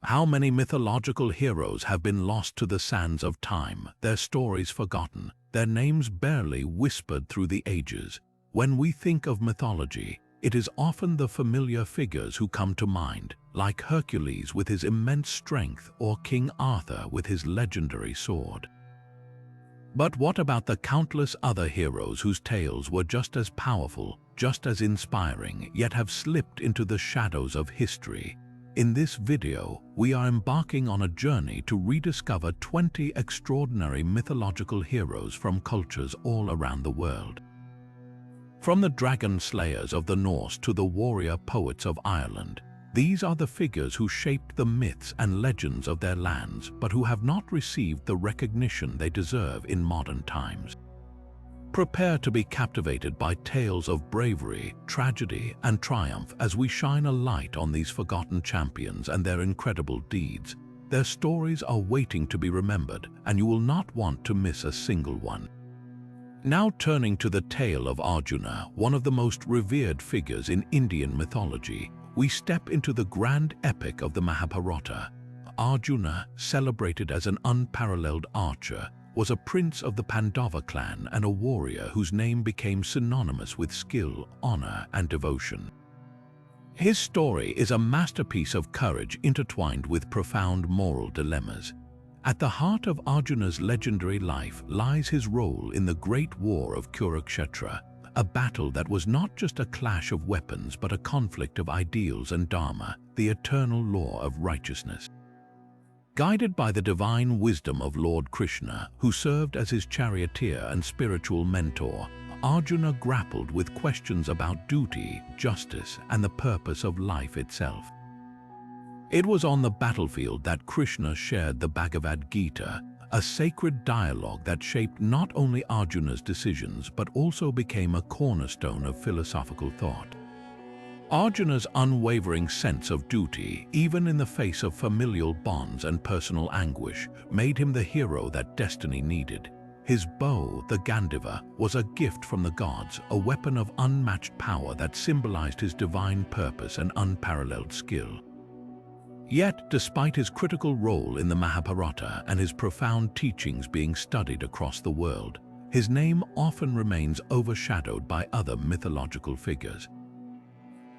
How many mythological heroes have been lost to the sands of time, their stories forgotten, their names barely whispered through the ages? When we think of mythology, it is often the familiar figures who come to mind, like Hercules with his immense strength or King Arthur with his legendary sword. But what about the countless other heroes whose tales were just as powerful, just as inspiring, yet have slipped into the shadows of history? In this video, we are embarking on a journey to rediscover 20 extraordinary mythological heroes from cultures all around the world. From the dragon slayers of the Norse to the warrior poets of Ireland, these are the figures who shaped the myths and legends of their lands, but who have not received the recognition they deserve in modern times. Prepare to be captivated by tales of bravery, tragedy, and triumph as we shine a light on these forgotten champions and their incredible deeds. Their stories are waiting to be remembered, and you will not want to miss a single one. Now turning to the tale of Arjuna, one of the most revered figures in Indian mythology, we step into the grand epic of the Mahabharata. Arjuna, celebrated as an unparalleled archer, was a prince of the Pandava clan and a warrior whose name became synonymous with skill, honor, and devotion. His story is a masterpiece of courage intertwined with profound moral dilemmas. At the heart of Arjuna's legendary life lies his role in the Great War of Kurukshetra, a battle that was not just a clash of weapons but a conflict of ideals and dharma, the eternal law of righteousness. Guided by the divine wisdom of Lord Krishna, who served as his charioteer and spiritual mentor, Arjuna grappled with questions about duty, justice, and the purpose of life itself. It was on the battlefield that Krishna shared the Bhagavad Gita, a sacred dialogue that shaped not only Arjuna's decisions but also became a cornerstone of philosophical thought. Arjuna's unwavering sense of duty, even in the face of familial bonds and personal anguish, made him the hero that destiny needed. His bow, the Gandiva, was a gift from the gods, a weapon of unmatched power that symbolized his divine purpose and unparalleled skill. Yet, despite his critical role in the Mahabharata and his profound teachings being studied across the world, his name often remains overshadowed by other mythological figures.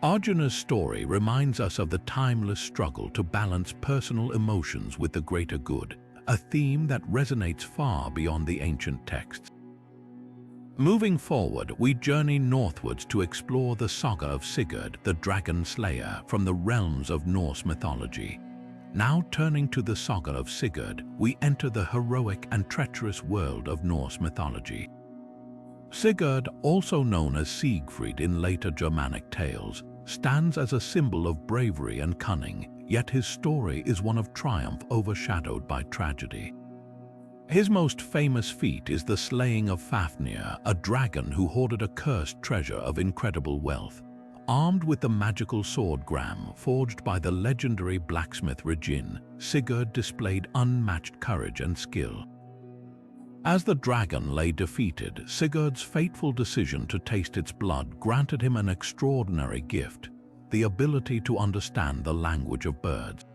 Arjuna's story reminds us of the timeless struggle to balance personal emotions with the greater good, a theme that resonates far beyond the ancient texts. Moving forward, we journey northwards to explore the saga of Sigurd, the dragon slayer, from the realms of Norse mythology. Now turning to the saga of Sigurd, we enter the heroic and treacherous world of Norse mythology. Sigurd, also known as Siegfried in later Germanic tales, stands as a symbol of bravery and cunning, yet his story is one of triumph overshadowed by tragedy. His most famous feat is the slaying of Fafnir, a dragon who hoarded a cursed treasure of incredible wealth. Armed with the magical sword Gram, forged by the legendary blacksmith Regin, Sigurd displayed unmatched courage and skill. As the dragon lay defeated, Sigurd's fateful decision to taste its blood granted him an extraordinary gift, the ability to understand the language of birds.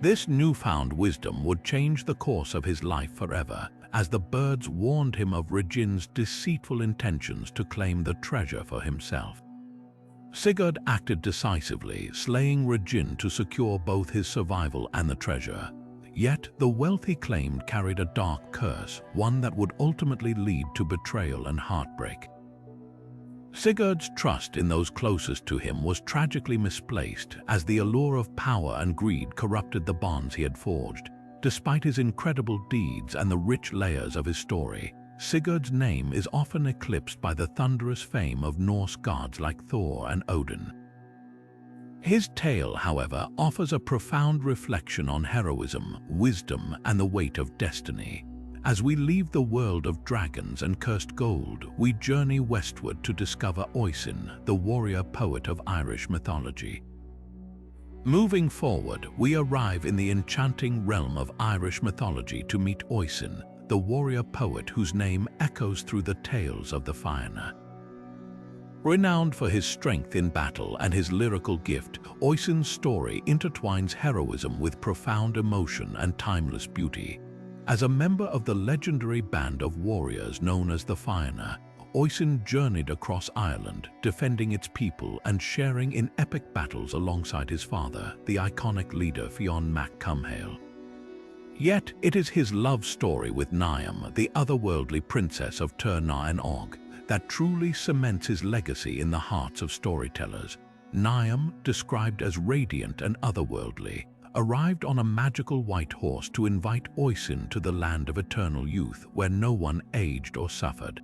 This newfound wisdom would change the course of his life forever, as the birds warned him of Regin's deceitful intentions to claim the treasure for himself. Sigurd acted decisively, slaying Regin to secure both his survival and the treasure. Yet the wealth he claimed carried a dark curse, one that would ultimately lead to betrayal and heartbreak. Sigurd's trust in those closest to him was tragically misplaced, as the allure of power and greed corrupted the bonds he had forged. Despite his incredible deeds and the rich layers of his story, Sigurd's name is often eclipsed by the thunderous fame of Norse gods like Thor and Odin. His tale, however, offers a profound reflection on heroism, wisdom, and the weight of destiny. As we leave the world of dragons and cursed gold, we journey westward to discover Oisín, the warrior poet of Irish mythology. Moving forward, we arrive in the enchanting realm of Irish mythology to meet Oisín, the warrior poet whose name echoes through the tales of the Fafnir. Renowned for his strength in battle and his lyrical gift, Oisín's story intertwines heroism with profound emotion and timeless beauty. As a member of the legendary band of warriors known as the Fafnir, Oisín journeyed across Ireland, defending its people and sharing in epic battles alongside his father, the iconic leader Fionn mac Cumhaill. Yet it is his love story with Niamh, the otherworldly princess of Tir na and Og, that truly cements his legacy in the hearts of storytellers. Niamh, described as radiant and otherworldly, arrived on a magical white horse to invite Oisín to the land of eternal youth where no one aged or suffered.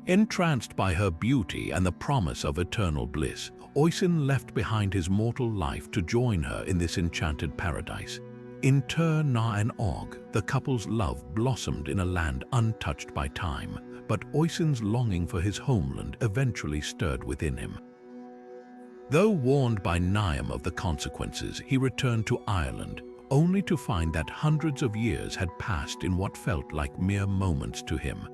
Entranced by her beauty and the promise of eternal bliss, Oisín left behind his mortal life to join her in this enchanted paradise. In Tir na and Og, the couple's love blossomed in a land untouched by time, but Oisín's longing for his homeland eventually stirred within him. Though warned by Niamh of the consequences, he returned to Ireland, only to find that hundreds of years had passed in what felt like mere moments to him.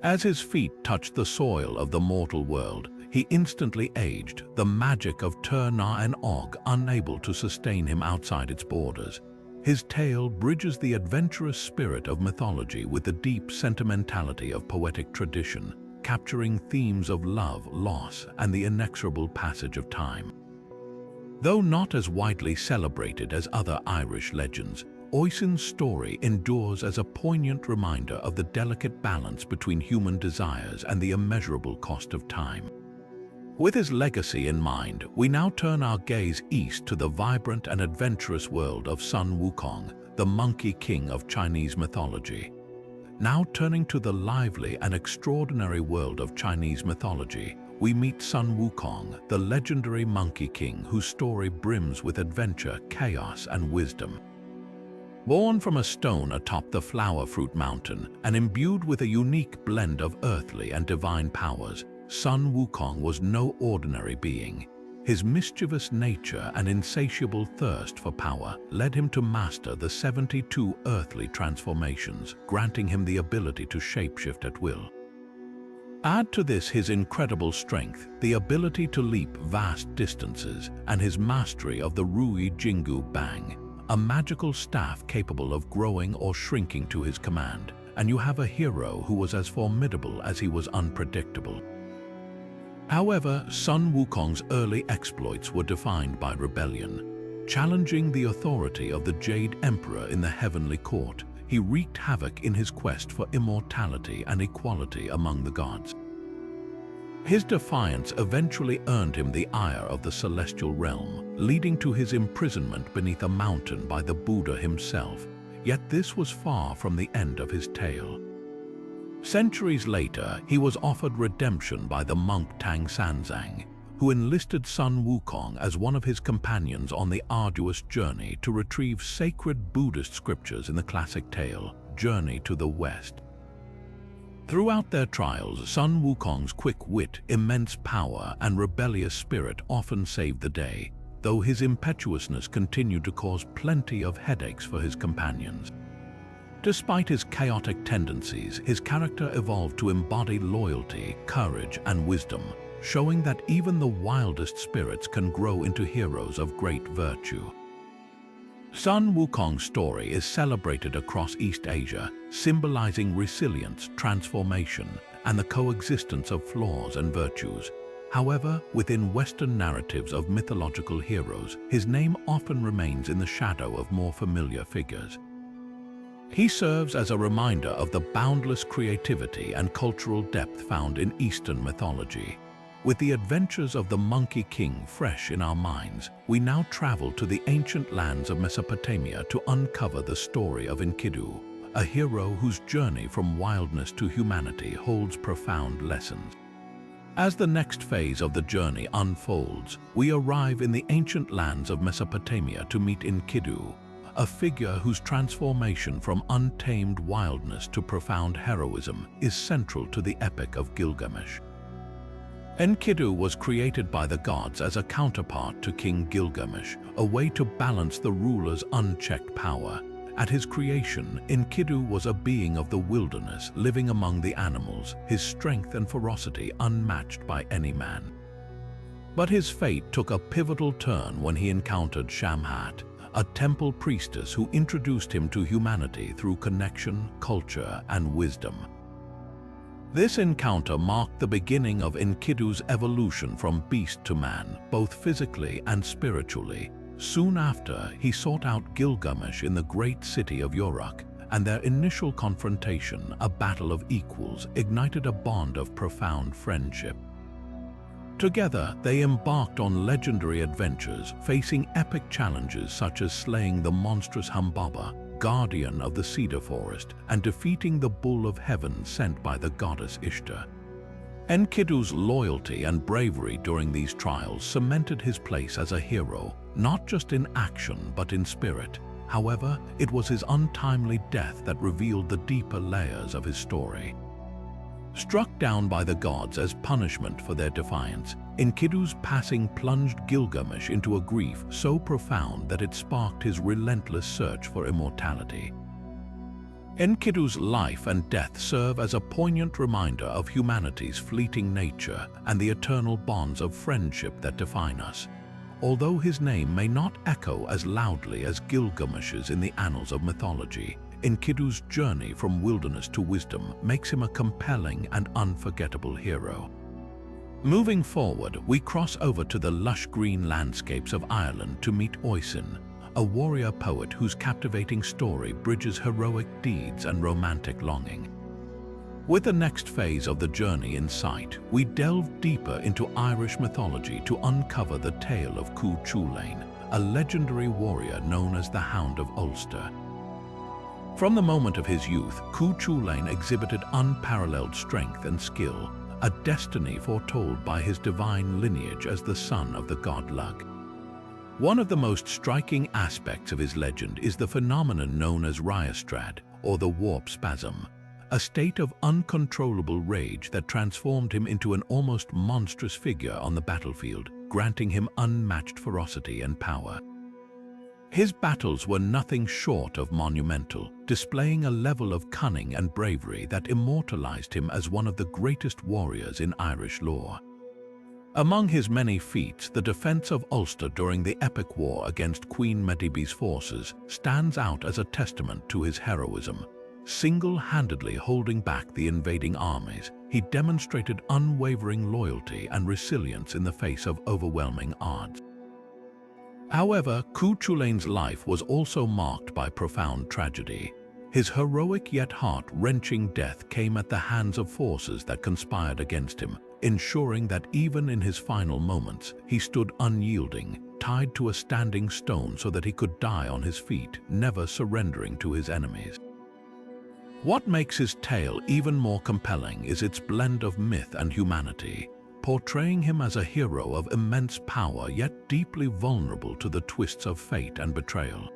As his feet touched the soil of the mortal world, he instantly aged, the magic of Tir na and Og unable to sustain him outside its borders. His tale bridges the adventurous spirit of mythology with the deep sentimentality of poetic tradition, capturing themes of love, loss, and the inexorable passage of time. Though not as widely celebrated as other Irish legends, Oisín's story endures as a poignant reminder of the delicate balance between human desires and the immeasurable cost of time. With his legacy in mind, we now turn our gaze east to the vibrant and adventurous world of Sun Wukong, the Monkey King of Chinese mythology. Now turning to the lively and extraordinary world of Chinese mythology, we meet Sun Wukong, the legendary Monkey King whose story brims with adventure, chaos, and wisdom. Born from a stone atop the Flower Fruit Mountain and imbued with a unique blend of earthly and divine powers, Sun Wukong was no ordinary being. His mischievous nature and insatiable thirst for power led him to master the 72 earthly transformations, granting him the ability to shapeshift at will. Add to this his incredible strength, the ability to leap vast distances, and his mastery of the Rui Jingu Bang, a magical staff capable of growing or shrinking to his command, and you have a hero who was as formidable as he was unpredictable. However, Sun Wukong's early exploits were defined by rebellion. Challenging the authority of the Jade Emperor in the heavenly court, he wreaked havoc in his quest for immortality and equality among the gods. His defiance eventually earned him the ire of the celestial realm, leading to his imprisonment beneath a mountain by the Buddha himself. Yet this was far from the end of his tale. Centuries later, he was offered redemption by the monk Tang Sanzang, who enlisted Sun Wukong as one of his companions on the arduous journey to retrieve sacred Buddhist scriptures in the classic tale, Journey to the West. Throughout their trials, Sun Wukong's quick wit, immense power, and rebellious spirit often saved the day, though his impetuousness continued to cause plenty of headaches for his companions. Despite his chaotic tendencies, his character evolved to embody loyalty, courage, and wisdom, showing that even the wildest spirits can grow into heroes of great virtue. Sun Wukong's story is celebrated across East Asia, symbolizing resilience, transformation, and the coexistence of flaws and virtues. However, within Western narratives of mythological heroes, his name often remains in the shadow of more familiar figures. He serves as a reminder of the boundless creativity and cultural depth found in Eastern mythology. With the adventures of the Monkey King fresh in our minds, we now travel to the ancient lands of Mesopotamia to uncover the story of Enkidu, a hero whose journey from wildness to humanity holds profound lessons. As the next phase of the journey unfolds, we arrive in the ancient lands of Mesopotamia to meet Enkidu, a figure whose transformation from untamed wildness to profound heroism is central to the epic of Gilgamesh. Enkidu was created by the gods as a counterpart to King Gilgamesh, a way to balance the ruler's unchecked power. At his creation, Enkidu was a being of the wilderness, living among the animals, his strength and ferocity unmatched by any man. But his fate took a pivotal turn when he encountered Shamhat, a temple priestess who introduced him to humanity through connection, culture, and wisdom. This encounter marked the beginning of Enkidu's evolution from beast to man, both physically and spiritually. Soon after, he sought out Gilgamesh in the great city of Uruk, and their initial confrontation, a battle of equals, ignited a bond of profound friendship. Together, they embarked on legendary adventures, facing epic challenges such as slaying the monstrous Humbaba, guardian of the cedar forest, and defeating the bull of heaven sent by the goddess Ishtar. Enkidu's loyalty and bravery during these trials cemented his place as a hero, not just in action but in spirit. However, it was his untimely death that revealed the deeper layers of his story. Struck down by the gods as punishment for their defiance, Enkidu's passing plunged Gilgamesh into a grief so profound that it sparked his relentless search for immortality. Enkidu's life and death serve as a poignant reminder of humanity's fleeting nature and the eternal bonds of friendship that define us. Although his name may not echo as loudly as Gilgamesh's in the annals of mythology, Enkidu's journey from wilderness to wisdom makes him a compelling and unforgettable hero. Moving forward, we cross over to the lush green landscapes of Ireland to meet Oisín, a warrior poet whose captivating story bridges heroic deeds and romantic longing. With the next phase of the journey in sight, we delve deeper into Irish mythology to uncover the tale of Cú Chulainn, a legendary warrior known as the Hound of Ulster. From the moment of his youth, Cú Chulainn exhibited unparalleled strength and skill, a destiny foretold by his divine lineage as the son of the god Lug. One of the most striking aspects of his legend is the phenomenon known as Ryostrad, or the warp spasm, a state of uncontrollable rage that transformed him into an almost monstrous figure on the battlefield, granting him unmatched ferocity and power. His battles were nothing short of monumental, displaying a level of cunning and bravery that immortalized him as one of the greatest warriors in Irish lore. Among his many feats, the defense of Ulster during the epic war against Queen Medbi's forces stands out as a testament to his heroism. Single-handedly holding back the invading armies, he demonstrated unwavering loyalty and resilience in the face of overwhelming odds. However, Cú Chulainn's life was also marked by profound tragedy. His heroic yet heart-wrenching death came at the hands of forces that conspired against him, ensuring that even in his final moments, he stood unyielding, tied to a standing stone so that he could die on his feet, never surrendering to his enemies. What makes his tale even more compelling is its blend of myth and humanity, portraying him as a hero of immense power yet deeply vulnerable to the twists of fate and betrayal.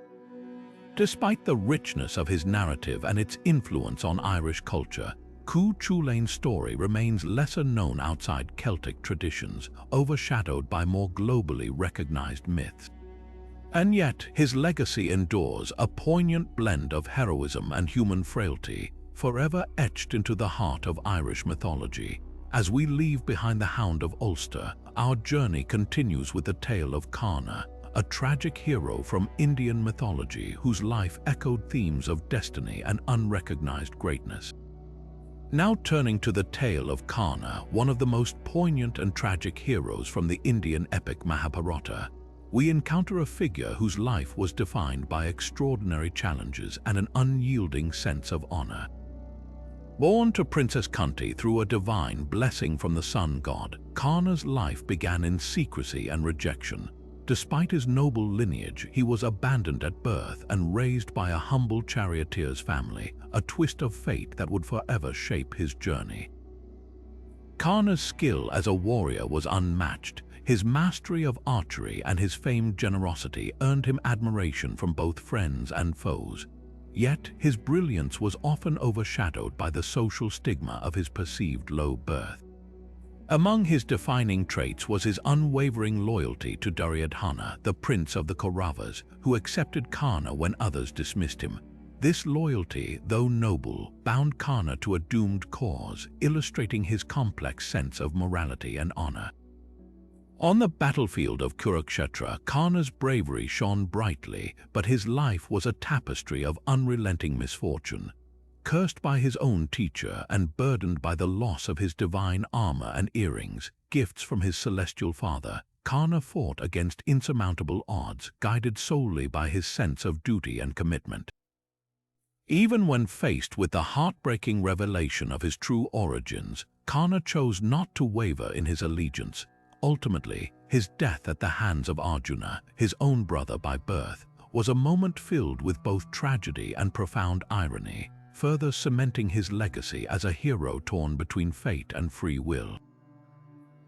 Despite the richness of his narrative and its influence on Irish culture, Cú Chulainn's story remains lesser known outside Celtic traditions, overshadowed by more globally recognized myths. And yet, his legacy endures, a poignant blend of heroism and human frailty, forever etched into the heart of Irish mythology. As we leave behind the Hound of Ulster, our journey continues with the tale of Karna, a tragic hero from Indian mythology whose life echoed themes of destiny and unrecognized greatness. Now turning to the tale of Karna, one of the most poignant and tragic heroes from the Indian epic Mahabharata, we encounter a figure whose life was defined by extraordinary challenges and an unyielding sense of honor. Born to Princess Kunti through a divine blessing from the sun god, Karna's life began in secrecy and rejection. Despite his noble lineage, he was abandoned at birth and raised by a humble charioteer's family, a twist of fate that would forever shape his journey. Karna's skill as a warrior was unmatched. His mastery of archery and his famed generosity earned him admiration from both friends and foes. Yet, his brilliance was often overshadowed by the social stigma of his perceived low birth. Among his defining traits was his unwavering loyalty to Duryodhana, the prince of the Kauravas, who accepted Karna when others dismissed him, This loyalty, though noble, bound Karna to a doomed cause, illustrating his complex sense of morality and honor. On the battlefield of Kurukshetra, Karna's bravery shone brightly, but his life was a tapestry of unrelenting misfortune. Cursed by his own teacher and burdened by the loss of his divine armor and earrings, gifts from his celestial father, Karna fought against insurmountable odds, guided solely by his sense of duty and commitment. Even when faced with the heartbreaking revelation of his true origins, Karna chose not to waver in his allegiance. Ultimately, his death at the hands of Arjuna, his own brother by birth, was a moment filled with both tragedy and profound irony, further cementing his legacy as a hero torn between fate and free will.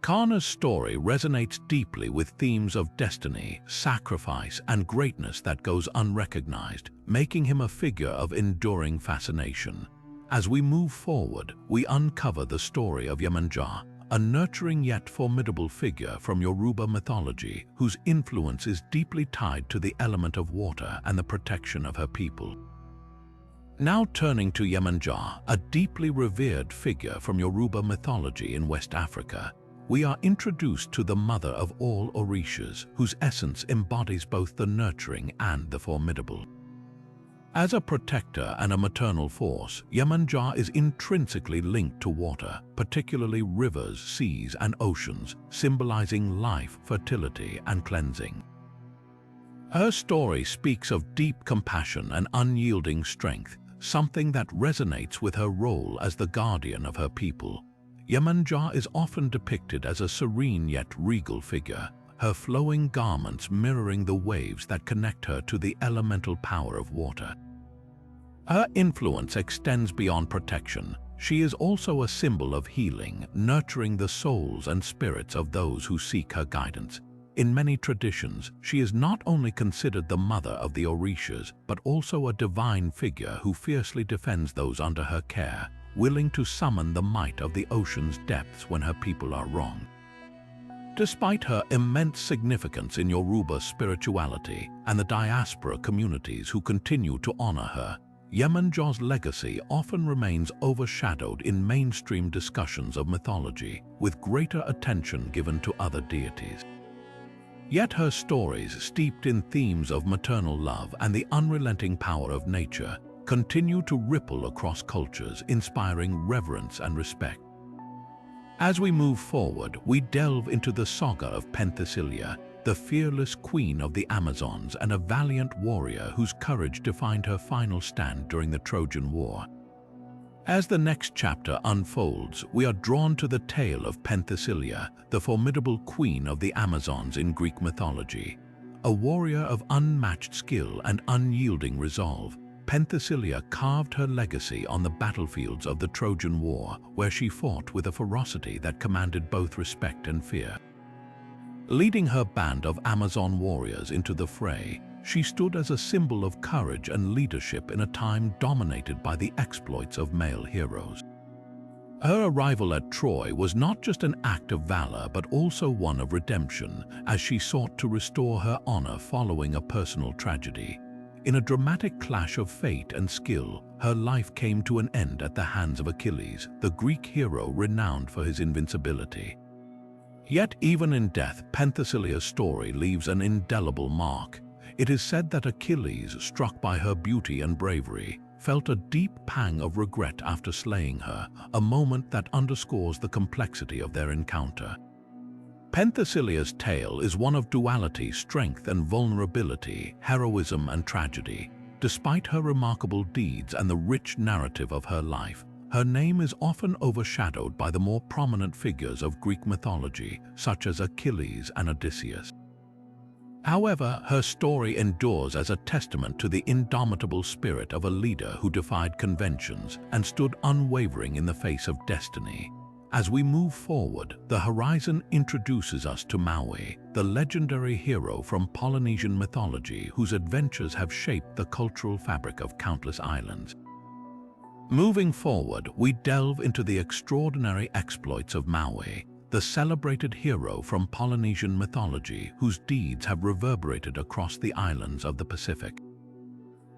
Karna's story resonates deeply with themes of destiny, sacrifice, and greatness that goes unrecognized, making him a figure of enduring fascination. As we move forward, we uncover the story of Yemanja, a nurturing yet formidable figure from Yoruba mythology whose influence is deeply tied to the element of water and the protection of her people. Now turning to Yemanja, a deeply revered figure from Yoruba mythology in West Africa, we are introduced to the mother of all Orishas, whose essence embodies both the nurturing and the formidable. As a protector and a maternal force, Yemanja is intrinsically linked to water, particularly rivers, seas, and oceans, symbolizing life, fertility, and cleansing. Her story speaks of deep compassion and unyielding strength, something that resonates with her role as the guardian of her people. Yemanja is often depicted as a serene yet regal figure, her flowing garments mirroring the waves that connect her to the elemental power of water. Her influence extends beyond protection. She is also a symbol of healing, nurturing the souls and spirits of those who seek her guidance. In many traditions, she is not only considered the mother of the Orishas, but also a divine figure who fiercely defends those under her care, willing to summon the might of the ocean's depths when her people are wronged. Despite her immense significance in Yoruba spirituality and the diaspora communities who continue to honor her, Yemanja's legacy often remains overshadowed in mainstream discussions of mythology, with greater attention given to other deities. Yet her stories, steeped in themes of maternal love and the unrelenting power of nature, continue to ripple across cultures, inspiring reverence and respect. As we move forward, we delve into the saga of Penthesilea, the fearless queen of the Amazons and a valiant warrior whose courage defined her final stand during the Trojan War. As the next chapter unfolds, we are drawn to the tale of Penthesilea, the formidable queen of the Amazons in Greek mythology. A warrior of unmatched skill and unyielding resolve, Penthesilea carved her legacy on the battlefields of the Trojan War, where she fought with a ferocity that commanded both respect and fear. Leading her band of Amazon warriors into the fray, she stood as a symbol of courage and leadership in a time dominated by the exploits of male heroes. Her arrival at Troy was not just an act of valor but also one of redemption, as she sought to restore her honor following a personal tragedy. In a dramatic clash of fate and skill, her life came to an end at the hands of Achilles, the Greek hero renowned for his invincibility. Yet even in death, Penthesilea's story leaves an indelible mark. It is said that Achilles, struck by her beauty and bravery, felt a deep pang of regret after slaying her, a moment that underscores the complexity of their encounter. Penthesilea's tale is one of duality, strength and vulnerability, heroism and tragedy. Despite her remarkable deeds and the rich narrative of her life, her name is often overshadowed by the more prominent figures of Greek mythology, such as Achilles and Odysseus. However, her story endures as a testament to the indomitable spirit of a leader who defied conventions and stood unwavering in the face of destiny. As we move forward, the horizon introduces us to Maui, the legendary hero from Polynesian mythology whose adventures have shaped the cultural fabric of countless islands. Moving forward, we delve into the extraordinary exploits of Maui, the celebrated hero from Polynesian mythology whose deeds have reverberated across the islands of the Pacific.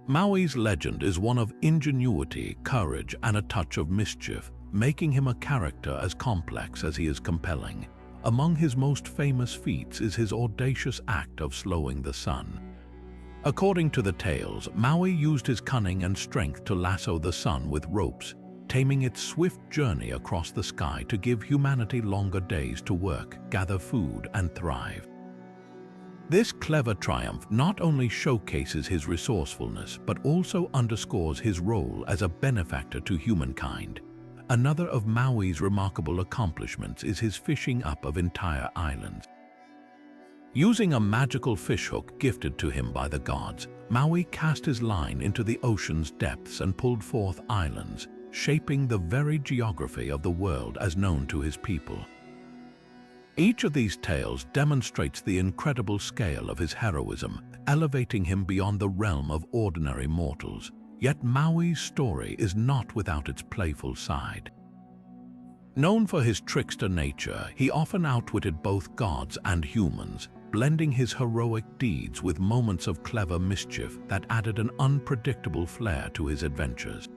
Maui's legend is one of ingenuity, courage, and a touch of mischief, making him a character as complex as he is compelling. Among his most famous feats is his audacious act of slowing the sun. According to the tales, Maui used his cunning and strength to lasso the sun with ropes, taming its swift journey across the sky to give humanity longer days to work, gather food, and thrive. This clever triumph not only showcases his resourcefulness but also underscores his role as a benefactor to humankind. Another of Maui's remarkable accomplishments is his fishing up of entire islands. Using a magical fishhook gifted to him by the gods, Maui cast his line into the ocean's depths and pulled forth islands, shaping the very geography of the world as known to his people. Each of these tales demonstrates the incredible scale of his heroism, elevating him beyond the realm of ordinary mortals. Yet Maui's story is not without its playful side. Known for his trickster nature, he often outwitted both gods and humans, blending his heroic deeds with moments of clever mischief that added an unpredictable flair to his adventures.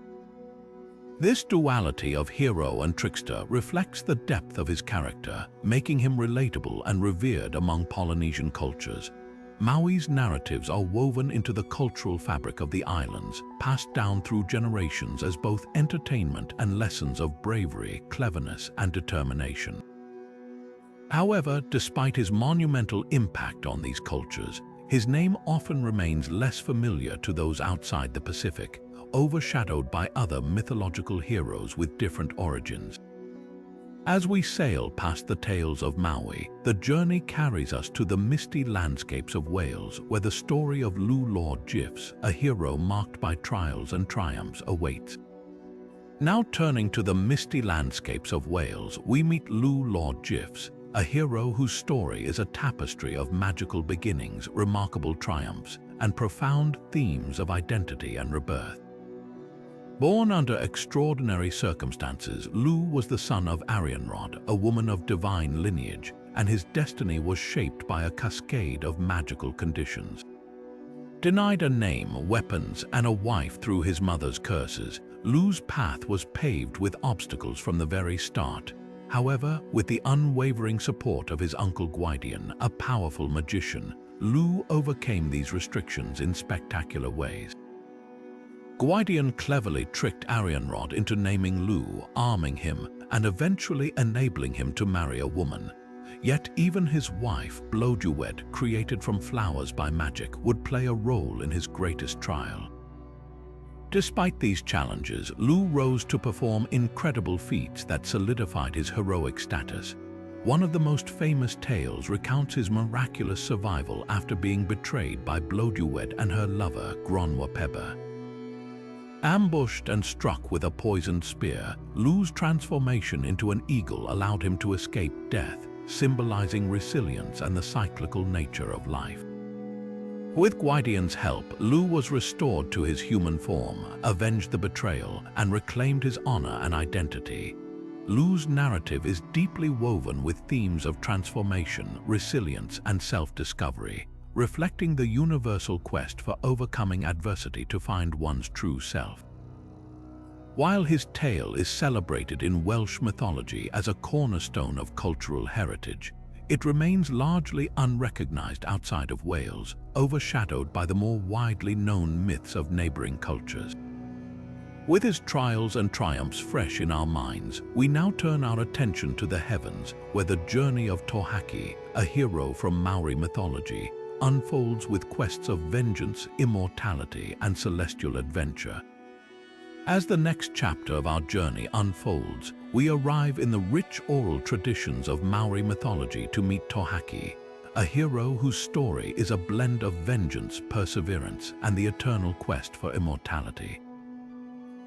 This duality of hero and trickster reflects the depth of his character, making him relatable and revered among Polynesian cultures. Maui's narratives are woven into the cultural fabric of the islands, passed down through generations as both entertainment and lessons of bravery, cleverness, and determination. However, despite his monumental impact on these cultures, his name often remains less familiar to those outside the Pacific, overshadowed by other mythological heroes with different origins. As we sail past the tales of Maui, the journey carries us to the misty landscapes of Wales, where the story of Lord Krishna, a hero marked by trials and triumphs, awaits. Now turning to the misty landscapes of Wales, we meet Lord Krishna, a hero whose story is a tapestry of magical beginnings, remarkable triumphs, and profound themes of identity and rebirth. Born under extraordinary circumstances, Lu was the son of Arianrod, a woman of divine lineage, and his destiny was shaped by a cascade of magical conditions. Denied a name, weapons, and a wife through his mother's curses, Lu's path was paved with obstacles from the very start. However, with the unwavering support of his uncle Gwydion, a powerful magician, Lu overcame these restrictions in spectacular ways. Gwydion cleverly tricked Arianrod into naming Lu, arming him, and eventually enabling him to marry a woman. Yet even his wife, Blodeuwedd, created from flowers by magic, would play a role in his greatest trial. Despite these challenges, Lu rose to perform incredible feats that solidified his heroic status. One of the most famous tales recounts his miraculous survival after being betrayed by Blodeuwedd and her lover, Gronwa. Ambushed and struck with a poisoned spear, Lu's transformation into an eagle allowed him to escape death, symbolizing resilience and the cyclical nature of life. With Gwydion's help, Lu was restored to his human form, avenged the betrayal, and reclaimed his honor and identity. Lu's narrative is deeply woven with themes of transformation, resilience, and self-discovery, reflecting the universal quest for overcoming adversity to find one's true self. While his tale is celebrated in Welsh mythology as a cornerstone of cultural heritage, it remains largely unrecognized outside of Wales, overshadowed by the more widely known myths of neighboring cultures. With his trials and triumphs fresh in our minds, we now turn our attention to the heavens, where the journey of Tauhaki, a hero from Maori mythology, unfolds with quests of vengeance, immortality, and celestial adventure. As the next chapter of our journey unfolds, we arrive in the rich oral traditions of Maori mythology to meet Tauhaki, a hero whose story is a blend of vengeance, perseverance, and the eternal quest for immortality.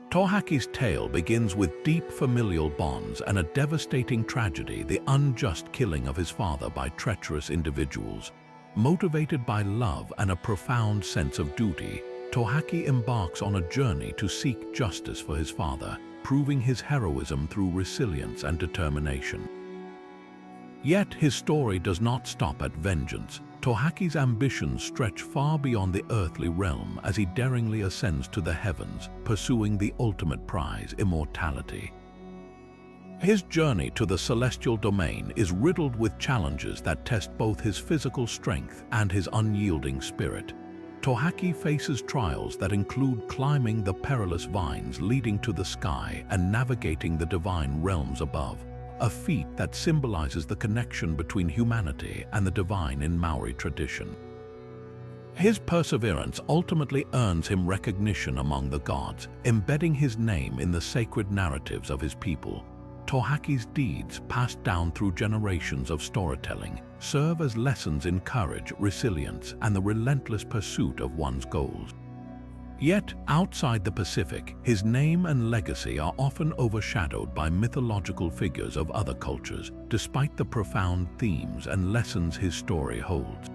Tauhaki's tale begins with deep familial bonds and a devastating tragedy, the unjust killing of his father by treacherous individuals. Motivated by love and a profound sense of duty, Tauhaki embarks on a journey to seek justice for his father, proving his heroism through resilience and determination. Yet his story does not stop at vengeance. Tohaki's ambitions stretch far beyond the earthly realm as he daringly ascends to the heavens, pursuing the ultimate prize, immortality. His journey to the celestial domain is riddled with challenges that test both his physical strength and his unyielding spirit. Tohaki faces trials that include climbing the perilous vines leading to the sky and navigating the divine realms above, a feat that symbolizes the connection between humanity and the divine in Maori tradition. His perseverance ultimately earns him recognition among the gods, embedding his name in the sacred narratives of his people. Tohaki's deeds, passed down through generations of storytelling, serve as lessons in courage, resilience, and the relentless pursuit of one's goals. Yet, outside the Pacific, his name and legacy are often overshadowed by mythological figures of other cultures, despite the profound themes and lessons his story holds.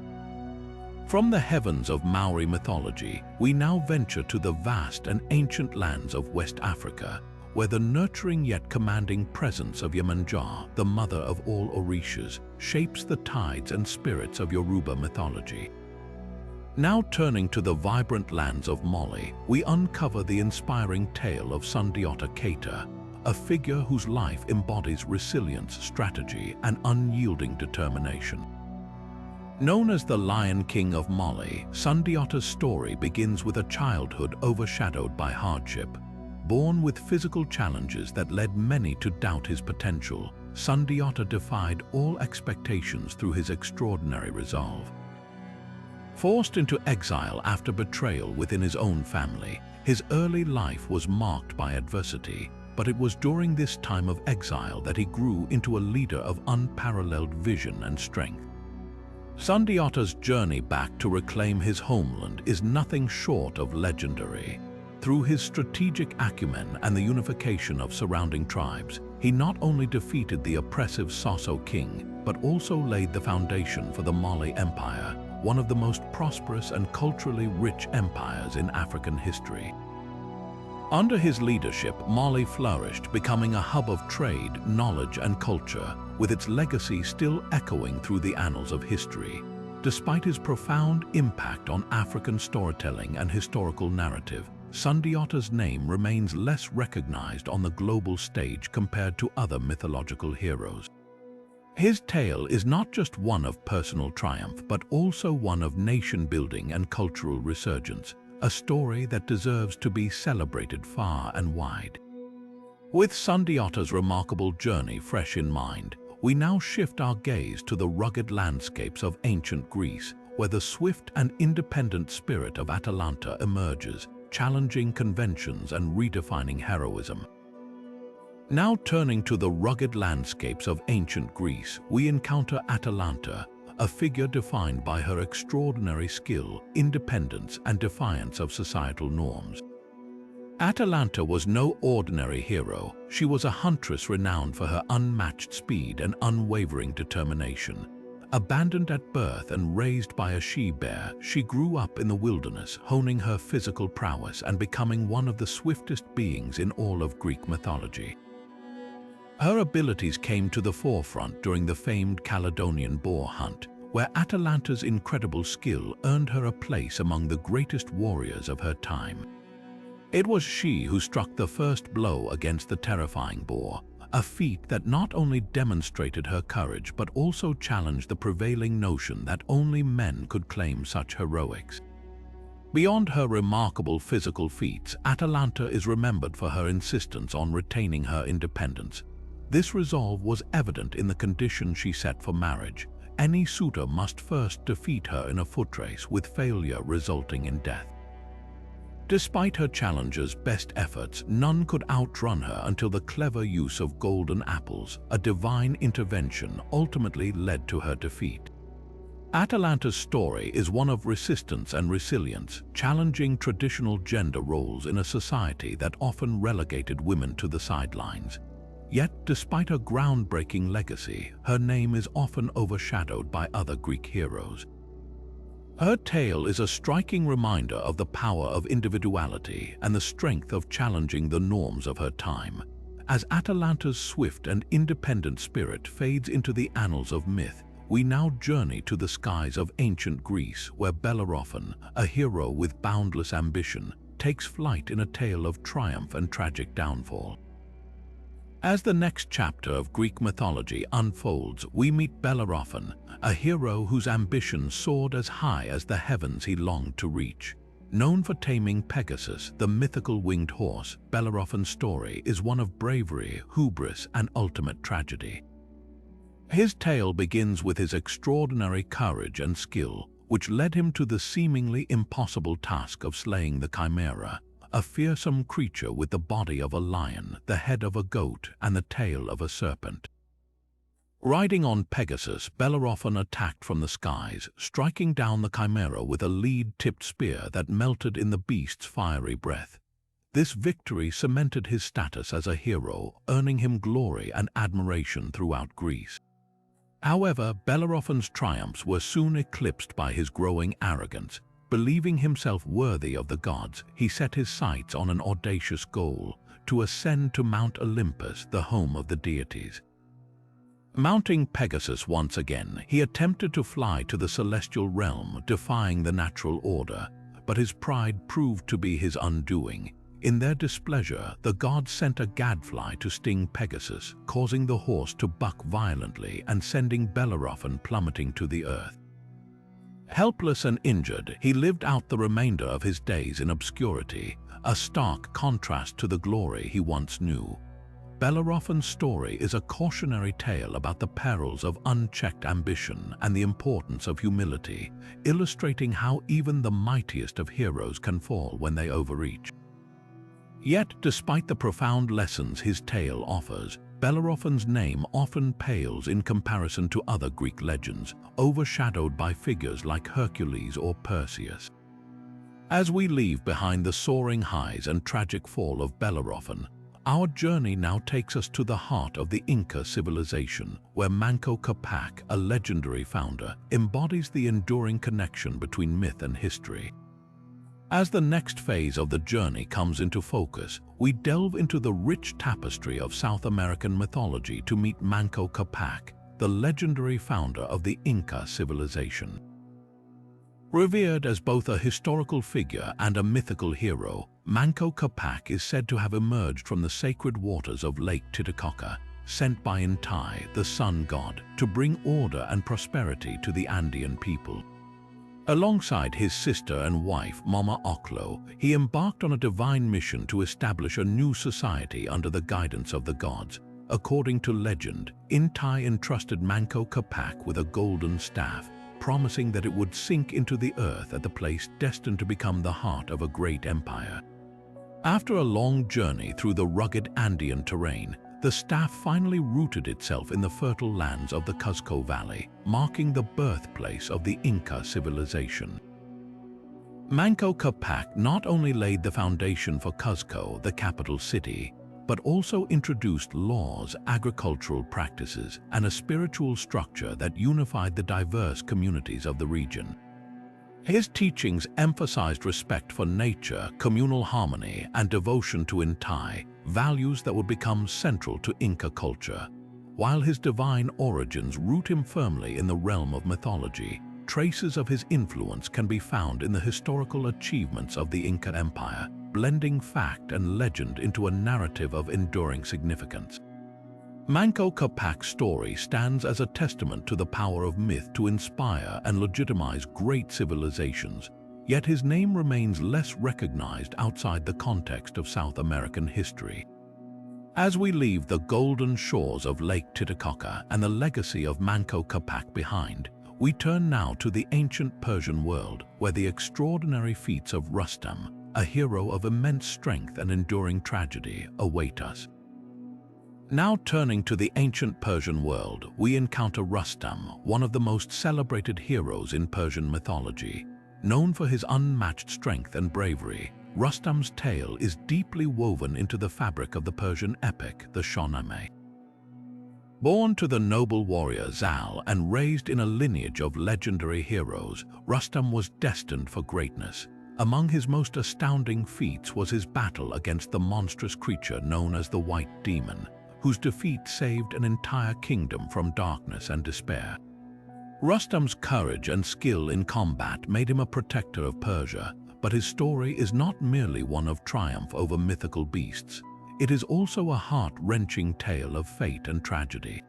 From the heavens of Maori mythology, we now venture to the vast and ancient lands of West Africa, where the nurturing yet commanding presence of Yemanjá, the mother of all Orishas, shapes the tides and spirits of Yoruba mythology. Now turning to the vibrant lands of Mali, we uncover the inspiring tale of Sundiata Keita, a figure whose life embodies resilience, strategy, and unyielding determination. Known as the Lion King of Mali, Sundiata's story begins with a childhood overshadowed by hardship. Born with physical challenges that led many to doubt his potential, Sundiata defied all expectations through his extraordinary resolve. Forced into exile after betrayal within his own family, his early life was marked by adversity, but it was during this time of exile that he grew into a leader of unparalleled vision and strength. Sundiata's journey back to reclaim his homeland is nothing short of legendary. Through his strategic acumen and the unification of surrounding tribes, he not only defeated the oppressive Soso king, but also laid the foundation for the Mali Empire, one of the most prosperous and culturally rich empires in African history. Under his leadership, Mali flourished, becoming a hub of trade, knowledge, and culture, with its legacy still echoing through the annals of history. Despite his profound impact on African storytelling and historical narrative, Sundiata's name remains less recognized on the global stage compared to other mythological heroes. His tale is not just one of personal triumph, but also one of nation-building and cultural resurgence, a story that deserves to be celebrated far and wide. With Sundiata's remarkable journey fresh in mind, we now shift our gaze to the rugged landscapes of ancient Greece, where the swift and independent spirit of Atalanta emerges, challenging conventions and redefining heroism. Now turning to the rugged landscapes of ancient Greece, we encounter Atalanta, a figure defined by her extraordinary skill, independence, and defiance of societal norms. Atalanta was no ordinary hero. She was a huntress renowned for her unmatched speed and unwavering determination. Abandoned at birth and raised by a she-bear, she grew up in the wilderness, honing her physical prowess and becoming one of the swiftest beings in all of Greek mythology. Her abilities came to the forefront during the famed Caledonian boar hunt, where Atalanta's incredible skill earned her a place among the greatest warriors of her time. It was she who struck the first blow against the terrifying boar, a feat that not only demonstrated her courage but also challenged the prevailing notion that only men could claim such heroics. Beyond her remarkable physical feats, Atalanta is remembered for her insistence on retaining her independence. This resolve was evident in the conditions she set for marriage. Any suitor must first defeat her in a foot race, with failure resulting in death. Despite her challenger's best efforts, none could outrun her until the clever use of golden apples, a divine intervention, ultimately led to her defeat. Atalanta's story is one of resistance and resilience, challenging traditional gender roles in a society that often relegated women to the sidelines. Yet, despite her groundbreaking legacy, her name is often overshadowed by other Greek heroes. Her tale is a striking reminder of the power of individuality and the strength of challenging the norms of her time. As Atalanta's swift and independent spirit fades into the annals of myth, we now journey to the skies of ancient Greece, where Bellerophon, a hero with boundless ambition, takes flight in a tale of triumph and tragic downfall. As the next chapter of Greek mythology unfolds, we meet Bellerophon, a hero whose ambition soared as high as the heavens he longed to reach. Known for taming Pegasus, the mythical winged horse, Bellerophon's story is one of bravery, hubris, and ultimate tragedy. His tale begins with his extraordinary courage and skill, which led him to the seemingly impossible task of slaying the Chimera, a fearsome creature with the body of a lion, the head of a goat, and the tail of a serpent. Riding on Pegasus, Bellerophon attacked from the skies, striking down the Chimera with a lead-tipped spear that melted in the beast's fiery breath. This victory cemented his status as a hero, earning him glory and admiration throughout Greece. However, Bellerophon's triumphs were soon eclipsed by his growing arrogance. Believing himself worthy of the gods, he set his sights on an audacious goal: to ascend to Mount Olympus, the home of the deities. Mounting Pegasus once again, he attempted to fly to the celestial realm, defying the natural order, but his pride proved to be his undoing. In their displeasure, the gods sent a gadfly to sting Pegasus, causing the horse to buck violently and sending Bellerophon plummeting to the earth. Helpless and injured, he lived out the remainder of his days in obscurity, a stark contrast to the glory he once knew. Bellerophon's story is a cautionary tale about the perils of unchecked ambition and the importance of humility, illustrating how even the mightiest of heroes can fall when they overreach. Yet, despite the profound lessons his tale offers, Bellerophon's name often pales in comparison to other Greek legends, overshadowed by figures like Hercules or Perseus. As we leave behind the soaring highs and tragic fall of Bellerophon, our journey now takes us to the heart of the Inca civilization, where Manco Capac, a legendary founder, embodies the enduring connection between myth and history. As the next phase of the journey comes into focus, we delve into the rich tapestry of South American mythology to meet Manco Capac, the legendary founder of the Inca civilization. Revered as both a historical figure and a mythical hero, Manco Capac is said to have emerged from the sacred waters of Lake Titicaca, sent by Inti, the sun god, to bring order and prosperity to the Andean people. Alongside his sister and wife, Mama Oclo, he embarked on a divine mission to establish a new society under the guidance of the gods. According to legend, Inti entrusted Manco Capac with a golden staff, promising that it would sink into the earth at the place destined to become the heart of a great empire. After a long journey through the rugged Andean terrain, the staff finally rooted itself in the fertile lands of the Cuzco Valley, marking the birthplace of the Inca civilization. Manco Capac not only laid the foundation for Cuzco, the capital city, but also introduced laws, agricultural practices, and a spiritual structure that unified the diverse communities of the region. His teachings emphasized respect for nature, communal harmony, and devotion to Inti, values that would become central to Inca culture. While his divine origins root him firmly in the realm of mythology, traces of his influence can be found in the historical achievements of the Inca Empire, blending fact and legend into a narrative of enduring significance. Manco Capac's story stands as a testament to the power of myth to inspire and legitimize great civilizations, yet his name remains less recognized outside the context of South American history. As we leave the golden shores of Lake Titicaca and the legacy of Manco Capac behind, we turn now to the ancient Persian world, where the extraordinary feats of Rustam, a hero of immense strength and enduring tragedy, await us. Now turning to the ancient Persian world, we encounter Rustam, one of the most celebrated heroes in Persian mythology. Known for his unmatched strength and bravery, Rustam's tale is deeply woven into the fabric of the Persian epic, the Shahnameh. Born to the noble warrior Zal and raised in a lineage of legendary heroes, Rustam was destined for greatness. Among his most astounding feats was his battle against the monstrous creature known as the White Demon, whose defeat saved an entire kingdom from darkness and despair. Rustam's courage and skill in combat made him a protector of Persia, but his story is not merely one of triumph over mythical beasts. It is also a heart-wrenching tale of fate and tragedy.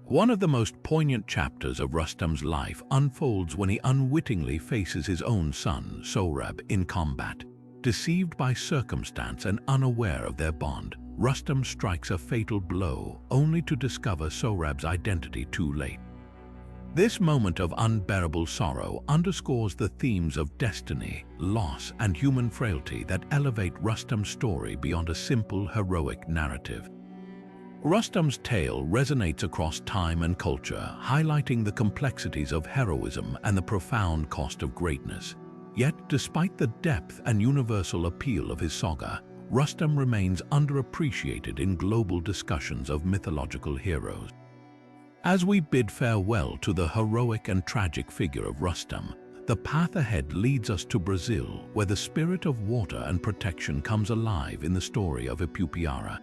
One of the most poignant chapters of Rustam's life unfolds when he unwittingly faces his own son, Sohrab, in combat. Deceived by circumstance and unaware of their bond, Rustam strikes a fatal blow, only to discover Sohrab's identity too late. This moment of unbearable sorrow underscores the themes of destiny, loss, and human frailty that elevate Rustam's story beyond a simple heroic narrative. Rustam's tale resonates across time and culture, highlighting the complexities of heroism and the profound cost of greatness. Yet, despite the depth and universal appeal of his saga, Rustam remains underappreciated in global discussions of mythological heroes. As we bid farewell to the heroic and tragic figure of Rustam, the path ahead leads us to Brazil, where the spirit of water and protection comes alive in the story of Ipupiara.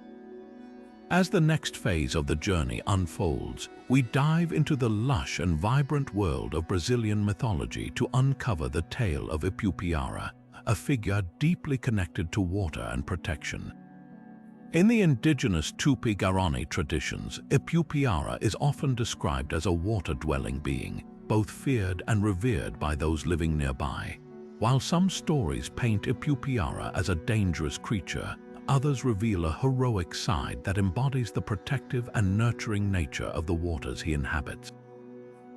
As the next phase of the journey unfolds, we dive into the lush and vibrant world of Brazilian mythology to uncover the tale of Ipupiara, a figure deeply connected to water and protection. In the indigenous Tupi-Guarani traditions, Ipupiara is often described as a water-dwelling being, both feared and revered by those living nearby. While some stories paint Ipupiara as a dangerous creature, others reveal a heroic side that embodies the protective and nurturing nature of the waters he inhabits.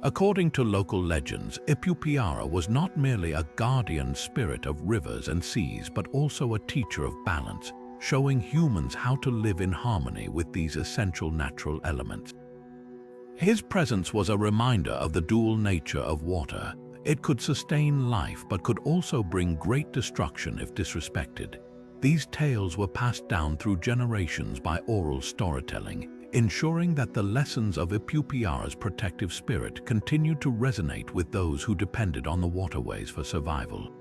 According to local legends, Ipupiara was not merely a guardian spirit of rivers and seas, but also a teacher of balance, showing humans how to live in harmony with these essential natural elements. His presence was a reminder of the dual nature of water. It could sustain life but could also bring great destruction if disrespected. These tales were passed down through generations by oral storytelling, ensuring that the lessons of Ipupiara's protective spirit continued to resonate with those who depended on the waterways for survival.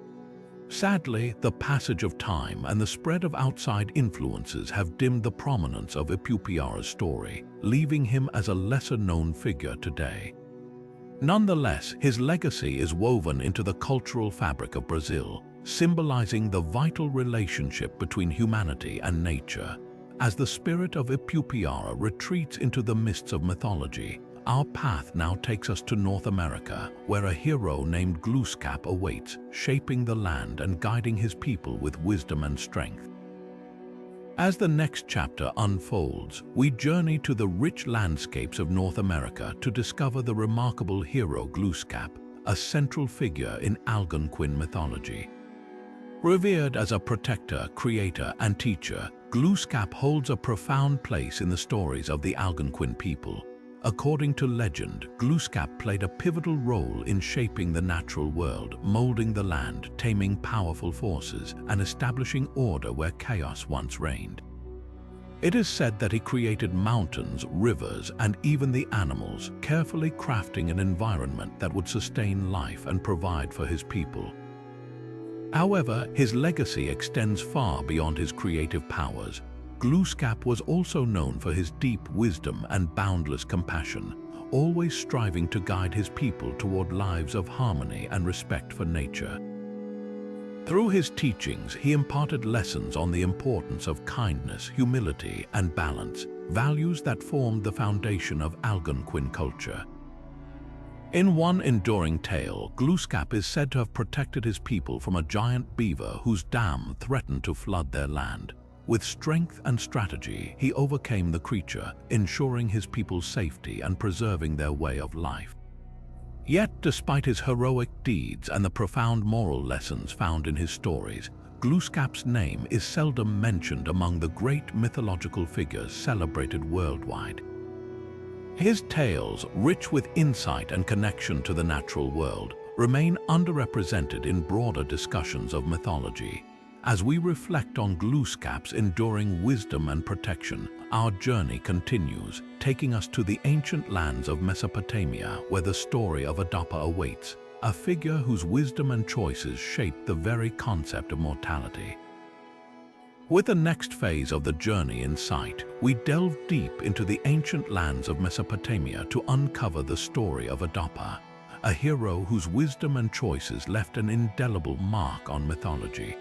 Sadly, the passage of time and the spread of outside influences have dimmed the prominence of Ipupiara's story, leaving him as a lesser-known figure today. Nonetheless, his legacy is woven into the cultural fabric of Brazil, symbolizing the vital relationship between humanity and nature. As the spirit of Ipupiara retreats into the mists of mythology, our path now takes us to North America, where a hero named Glooskap awaits, shaping the land and guiding his people with wisdom and strength. As the next chapter unfolds, we journey to the rich landscapes of North America to discover the remarkable hero Glooskap, a central figure in Algonquin mythology. Revered as a protector, creator, and teacher, Glooskap holds a profound place in the stories of the Algonquin people. According to legend, Glooskap played a pivotal role in shaping the natural world, molding the land, taming powerful forces, and establishing order where chaos once reigned. It is said that he created mountains, rivers, and even the animals, carefully crafting an environment that would sustain life and provide for his people. However, his legacy extends far beyond his creative powers. Glooskap was also known for his deep wisdom and boundless compassion, always striving to guide his people toward lives of harmony and respect for nature. Through his teachings, he imparted lessons on the importance of kindness, humility, and balance, values that formed the foundation of Algonquin culture. In one enduring tale, Glooskap is said to have protected his people from a giant beaver whose dam threatened to flood their land. With strength and strategy, he overcame the creature, ensuring his people's safety and preserving their way of life. Yet, despite his heroic deeds and the profound moral lessons found in his stories, Glooskap's name is seldom mentioned among the great mythological figures celebrated worldwide. His tales, rich with insight and connection to the natural world, remain underrepresented in broader discussions of mythology. As we reflect on Glooskap's enduring wisdom and protection, our journey continues, taking us to the ancient lands of Mesopotamia, where the story of Adapa awaits, a figure whose wisdom and choices shaped the very concept of mortality. With the next phase of the journey in sight, we delve deep into the ancient lands of Mesopotamia to uncover the story of Adapa, a hero whose wisdom and choices left an indelible mark on mythology.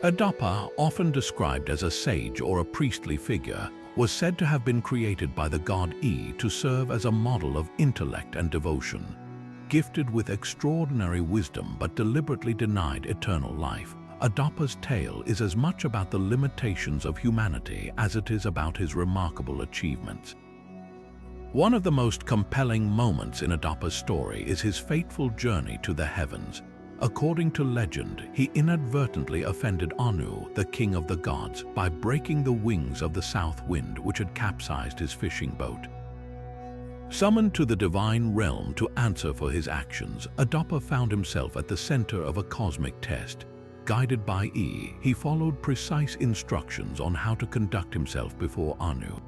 Adapa, often described as a sage or a priestly figure, was said to have been created by the god E to serve as a model of intellect and devotion. Gifted with extraordinary wisdom but deliberately denied eternal life, Adapa's tale is as much about the limitations of humanity as it is about his remarkable achievements. One of the most compelling moments in Adapa's story is his fateful journey to the heavens. According to legend, he inadvertently offended Anu, the king of the gods, by breaking the wings of the south wind which had capsized his fishing boat. Summoned to the divine realm to answer for his actions, Adapa found himself at the center of a cosmic test. Guided by E, he followed precise instructions on how to conduct himself before Anu.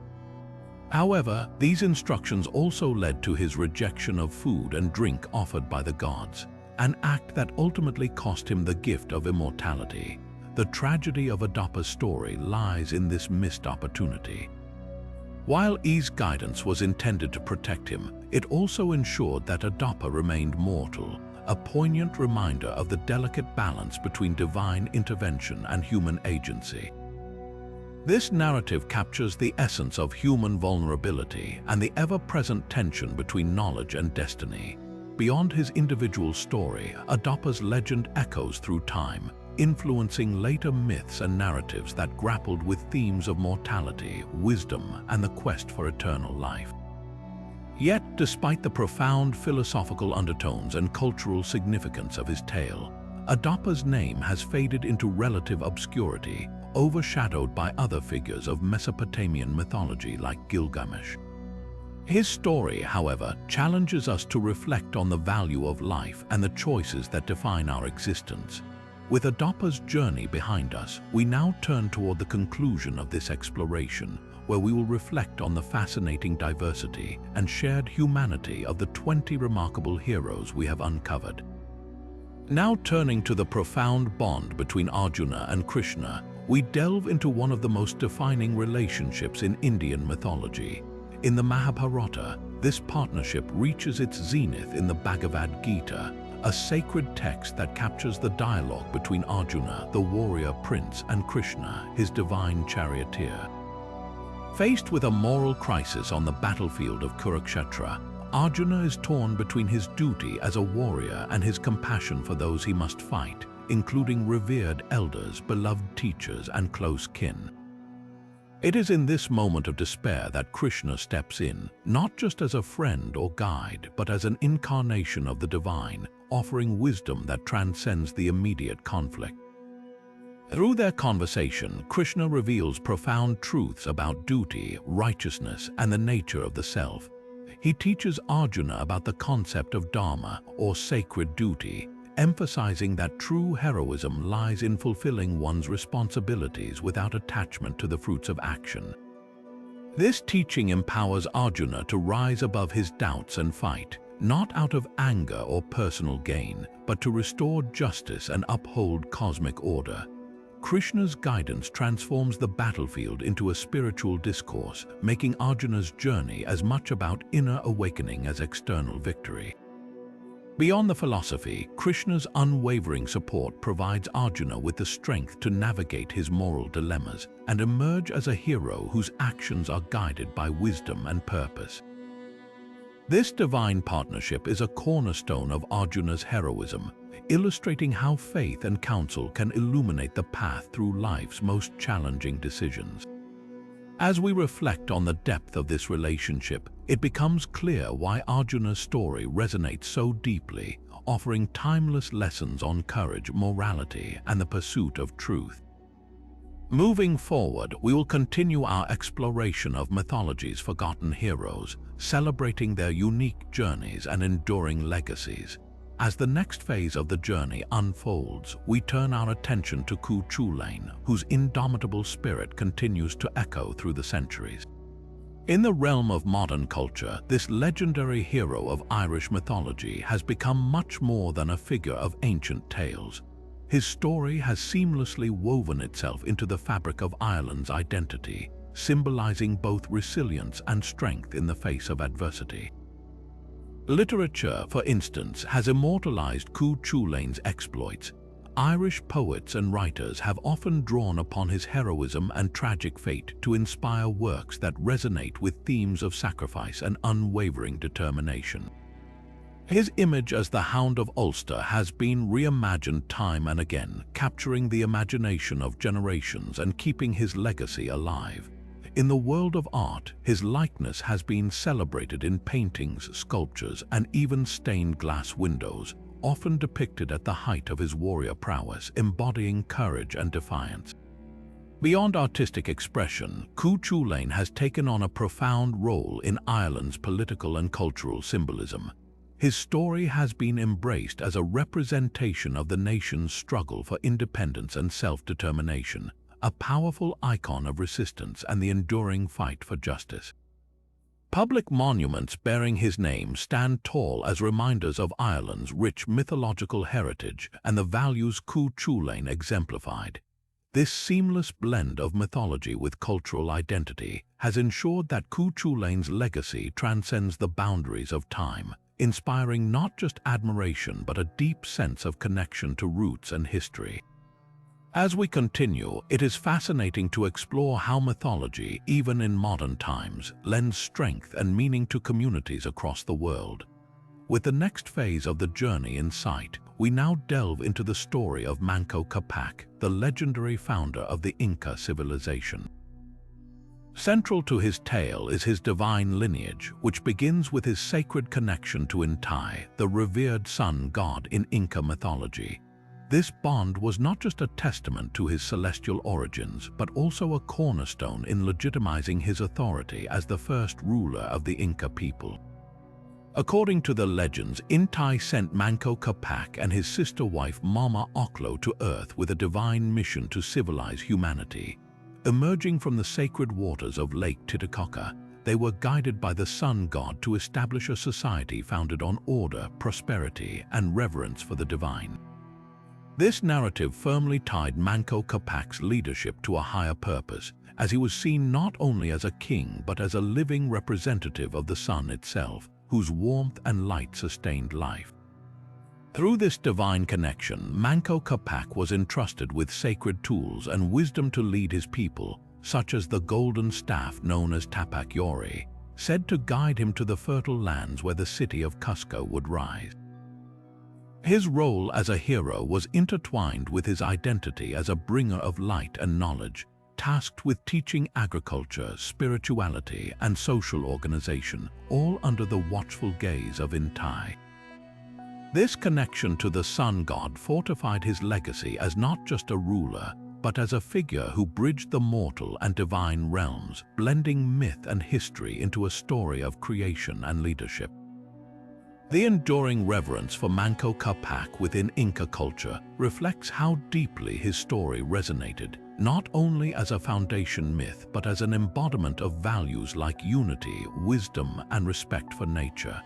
However, these instructions also led to his rejection of food and drink offered by the gods, an act that ultimately cost him the gift of immortality. The tragedy of Adapa's story lies in this missed opportunity. While E's guidance was intended to protect him, it also ensured that Adapa remained mortal, a poignant reminder of the delicate balance between divine intervention and human agency. This narrative captures the essence of human vulnerability and the ever-present tension between knowledge and destiny. Beyond his individual story, Adapa's legend echoes through time, influencing later myths and narratives that grappled with themes of mortality, wisdom, and the quest for eternal life. Yet, despite the profound philosophical undertones and cultural significance of his tale, Adapa's name has faded into relative obscurity, overshadowed by other figures of Mesopotamian mythology like Gilgamesh. His story, however, challenges us to reflect on the value of life and the choices that define our existence. With Adapa's journey behind us, we now turn toward the conclusion of this exploration, where we will reflect on the fascinating diversity and shared humanity of the 20 remarkable heroes we have uncovered. Now turning to the profound bond between Arjuna and Krishna, we delve into one of the most defining relationships in Indian mythology. In the Mahabharata, this partnership reaches its zenith in the Bhagavad Gita, a sacred text that captures the dialogue between Arjuna, the warrior prince, and Krishna, his divine charioteer. Faced with a moral crisis on the battlefield of Kurukshetra, Arjuna is torn between his duty as a warrior and his compassion for those he must fight, including revered elders, beloved teachers, and close kin. It is in this moment of despair that Krishna steps in, not just as a friend or guide, but as an incarnation of the divine, offering wisdom that transcends the immediate conflict. Through their conversation, Krishna reveals profound truths about duty, righteousness, and the nature of the self. He teaches Arjuna about the concept of dharma, or sacred duty, emphasizing that true heroism lies in fulfilling one's responsibilities without attachment to the fruits of action. This teaching empowers Arjuna to rise above his doubts and fight, not out of anger or personal gain, but to restore justice and uphold cosmic order. Krishna's guidance transforms the battlefield into a spiritual discourse, making Arjuna's journey as much about inner awakening as external victory. Beyond the philosophy, Krishna's unwavering support provides Arjuna with the strength to navigate his moral dilemmas and emerge as a hero whose actions are guided by wisdom and purpose. This divine partnership is a cornerstone of Arjuna's heroism, illustrating how faith and counsel can illuminate the path through life's most challenging decisions. As we reflect on the depth of this relationship, it becomes clear why Arjuna's story resonates so deeply, offering timeless lessons on courage, morality, and the pursuit of truth. Moving forward, we will continue our exploration of mythology's forgotten heroes, celebrating their unique journeys and enduring legacies. As the next phase of the journey unfolds, we turn our attention to Cu Chulainn, whose indomitable spirit continues to echo through the centuries. In the realm of modern culture, this legendary hero of Irish mythology has become much more than a figure of ancient tales. his story has seamlessly woven itself into the fabric of Ireland's identity, symbolizing both resilience and strength in the face of adversity. Literature, for instance, has immortalized Cú Chulain's exploits. Irish poets and writers have often drawn upon his heroism and tragic fate to inspire works that resonate with themes of sacrifice and unwavering determination. His image as the Hound of Ulster has been reimagined time and again, capturing the imagination of generations and keeping his legacy alive. In the world of art, his likeness has been celebrated in paintings, sculptures, and even stained glass windows, often depicted at the height of his warrior prowess, embodying courage and defiance. Beyond artistic expression, Cú Chulainn has taken on a profound role in Ireland's political and cultural symbolism. His story has been embraced as a representation of the nation's struggle for independence and self-determination, a powerful icon of resistance and the enduring fight for justice. Public monuments bearing his name stand tall as reminders of Ireland's rich mythological heritage and the values Cú Chulainn exemplified. This seamless blend of mythology with cultural identity has ensured that Cú Chulainn's legacy transcends the boundaries of time, inspiring not just admiration but a deep sense of connection to roots and history. As we continue, it is fascinating to explore how mythology, even in modern times, lends strength and meaning to communities across the world. With the next phase of the journey in sight, we now delve into the story of Manco Cápac, the legendary founder of the Inca civilization. Central to his tale is his divine lineage, which begins with his sacred connection to Inti, the revered sun god in Inca mythology. This bond was not just a testament to his celestial origins, but also a cornerstone in legitimizing his authority as the first ruler of the Inca people. According to the legends, Inti sent Manco Cápac and his sister wife Mama Ocllo to Earth with a divine mission to civilize humanity. Emerging from the sacred waters of Lake Titicaca, they were guided by the sun god to establish a society founded on order, prosperity, and reverence for the divine. This narrative firmly tied Manco Cápac's leadership to a higher purpose, as he was seen not only as a king but as a living representative of the sun itself, whose warmth and light sustained life. Through this divine connection, Manco Cápac was entrusted with sacred tools and wisdom to lead his people, such as the golden staff known as Tapak Yori, said to guide him to the fertile lands where the city of Cusco would rise. His role as a hero was intertwined with his identity as a bringer of light and knowledge, tasked with teaching agriculture, spirituality, and social organization, all under the watchful gaze of Inti. This connection to the sun god fortified his legacy as not just a ruler, but as a figure who bridged the mortal and divine realms, blending myth and history into a story of creation and leadership. The enduring reverence for Manco Cápac within Inca culture reflects how deeply his story resonated, not only as a foundation myth but as an embodiment of values like unity, wisdom, and respect for nature.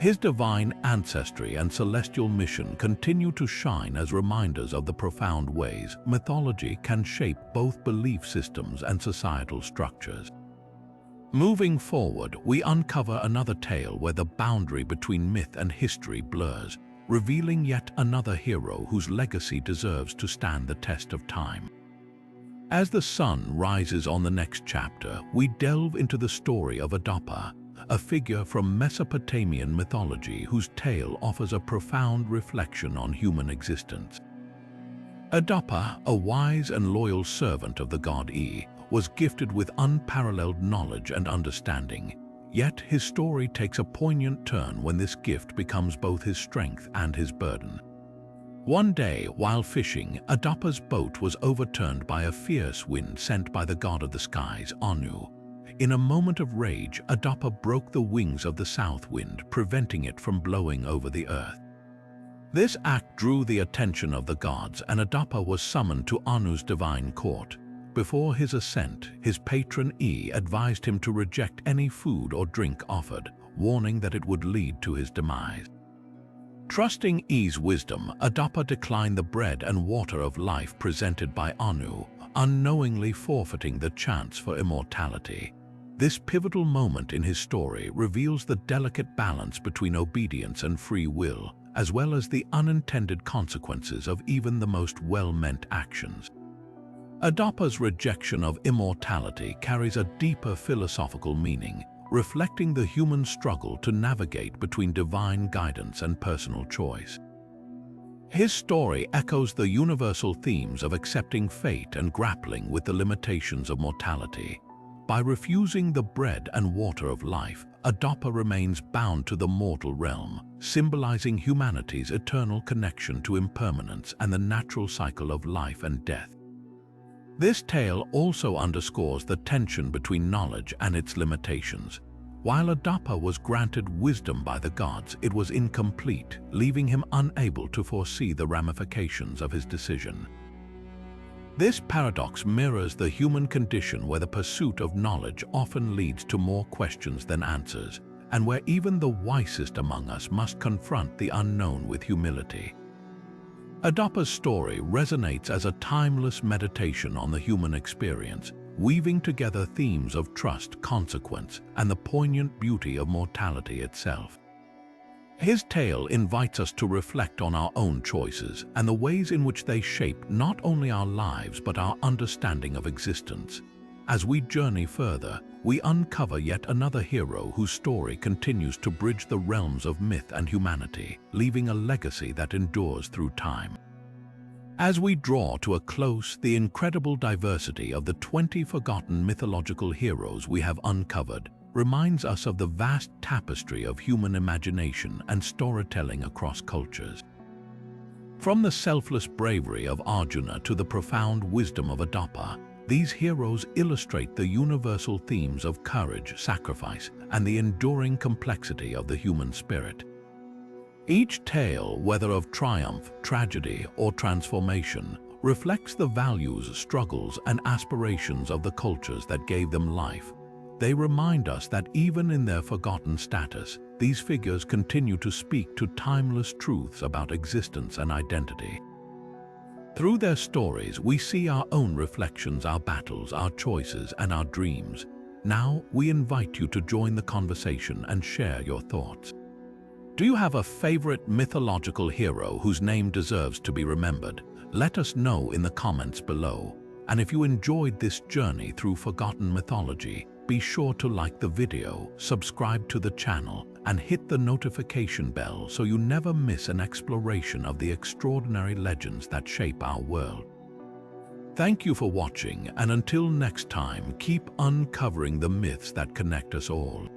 His divine ancestry and celestial mission continue to shine as reminders of the profound ways mythology can shape both belief systems and societal structures. Moving forward, we uncover another tale where the boundary between myth and history blurs, revealing yet another hero whose legacy deserves to stand the test of time. As the sun rises on the next chapter, we delve into the story of Adapa, a figure from Mesopotamian mythology whose tale offers a profound reflection on human existence. Adapa, a wise and loyal servant of the god E, was gifted with unparalleled knowledge and understanding, yet his story takes a poignant turn when this gift becomes both his strength and his burden. One day, while fishing, Adapa's boat was overturned by a fierce wind sent by the god of the skies, Anu. In a moment of rage, Adapa broke the wings of the south wind, preventing it from blowing over the earth. This act drew the attention of the gods, and Adapa was summoned to Anu's divine court. Before his ascent, his patron E advised him to reject any food or drink offered, warning that it would lead to his demise. Trusting E's wisdom, Adapa declined the bread and water of life presented by Anu, unknowingly forfeiting the chance for immortality. This pivotal moment in his story reveals the delicate balance between obedience and free will, as well as the unintended consequences of even the most well-meant actions. Adapa's rejection of immortality carries a deeper philosophical meaning, reflecting the human struggle to navigate between divine guidance and personal choice. His story echoes the universal themes of accepting fate and grappling with the limitations of mortality. By refusing the bread and water of life, Adapa remains bound to the mortal realm, symbolizing humanity's eternal connection to impermanence and the natural cycle of life and death. This tale also underscores the tension between knowledge and its limitations. While Adapa was granted wisdom by the gods, it was incomplete, leaving him unable to foresee the ramifications of his decision. This paradox mirrors the human condition, where the pursuit of knowledge often leads to more questions than answers, and where even the wisest among us must confront the unknown with humility. Adapa's story resonates as a timeless meditation on the human experience, weaving together themes of trust, consequence, and the poignant beauty of mortality itself. His tale invites us to reflect on our own choices and the ways in which they shape not only our lives but our understanding of existence. As we journey further, we uncover yet another hero whose story continues to bridge the realms of myth and humanity, leaving a legacy that endures through time. As we draw to a close, the incredible diversity of the 20 forgotten mythological heroes we have uncovered reminds us of the vast tapestry of human imagination and storytelling across cultures. From the selfless bravery of Arjuna to the profound wisdom of Adapa, these heroes illustrate the universal themes of courage, sacrifice, and the enduring complexity of the human spirit. Each tale, whether of triumph, tragedy, or transformation, reflects the values, struggles, and aspirations of the cultures that gave them life. They remind us that even in their forgotten status, these figures continue to speak to timeless truths about existence and identity. Through their stories, we see our own reflections, our battles, our choices, and our dreams. Now, we invite you to join the conversation and share your thoughts. Do you have a favorite mythological hero whose name deserves to be remembered? Let us know in the comments below. And if you enjoyed this journey through forgotten mythology, be sure to like the video, subscribe to the channel, and hit the notification bell so you never miss an exploration of the extraordinary legends that shape our world. Thank you for watching, and until next time, keep uncovering the myths that connect us all.